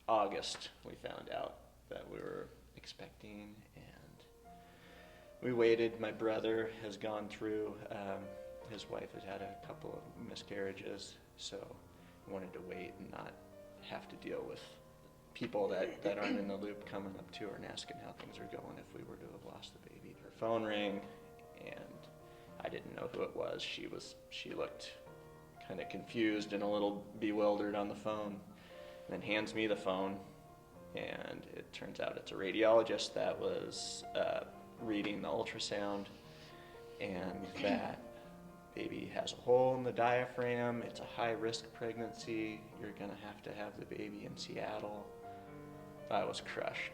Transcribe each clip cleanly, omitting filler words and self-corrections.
August we found out that we were expecting, and we waited. My brother has gone through, his wife has had a couple of miscarriages, so we wanted to wait and not have to deal with people that aren't in the loop coming up to her and asking how things are going if we were to have lost the baby. Her phone rang, and I didn't know who it was. She looked kind of confused and a little bewildered on the phone, and then hands me the phone, and it turns out it's a radiologist that was reading the ultrasound, and that baby has a hole in the diaphragm. It's a high-risk pregnancy. You're going to have the baby in Seattle. I was crushed.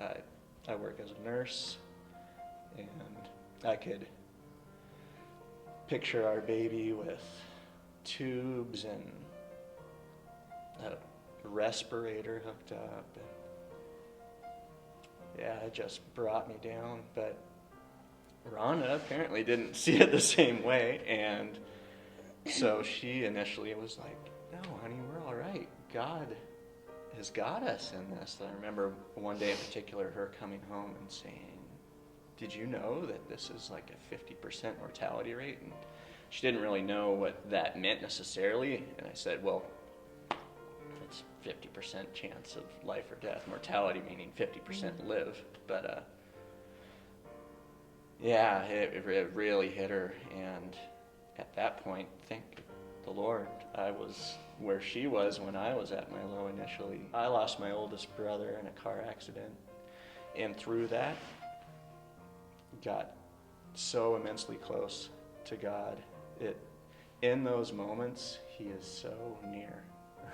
I work as a nurse, and I could picture our baby with tubes and a respirator hooked up. And yeah, it just brought me down. But Rhonda apparently didn't see it the same way, and so she initially was like, "No, honey, we're all right. God has got us in this." I remember one day in particular her coming home and saying, "Did you know that this is like a 50% mortality rate?" And she didn't really know what that meant necessarily, and I said, "Well, it's 50% chance of life or death, mortality meaning 50% live." But yeah, it really hit her, and at that point, thank the Lord, I was where she was when I was at my low initially. I lost my oldest brother in a car accident, and through that, got so immensely close to God. In those moments, He is so near. Sorry.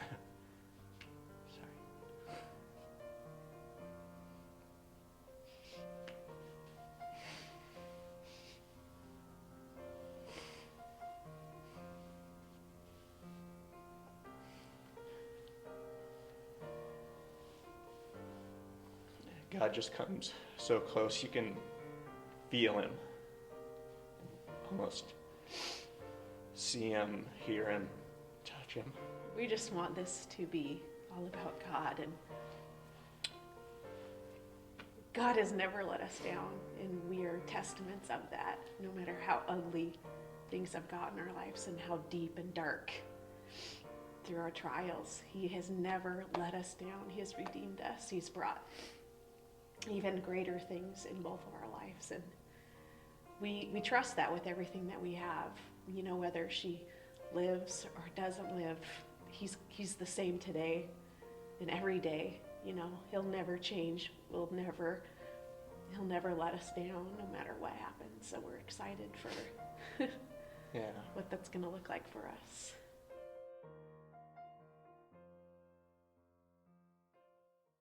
God just comes so close, you can feel Him, almost see Him, hear Him, touch Him. We just want this to be all about God, and God has never let us down, and we are testaments of that, no matter how ugly things have gotten in our lives and how deep and dark through our trials. He has never let us down. He has redeemed us. He's brought even greater things in both of our lives, and we trust that with everything that we have. You know, whether she lives or doesn't live, he's the same today and every day. You know, He'll never change. He'll never let us down, no matter what happens. So we're excited for Yeah. what that's going to look like for us.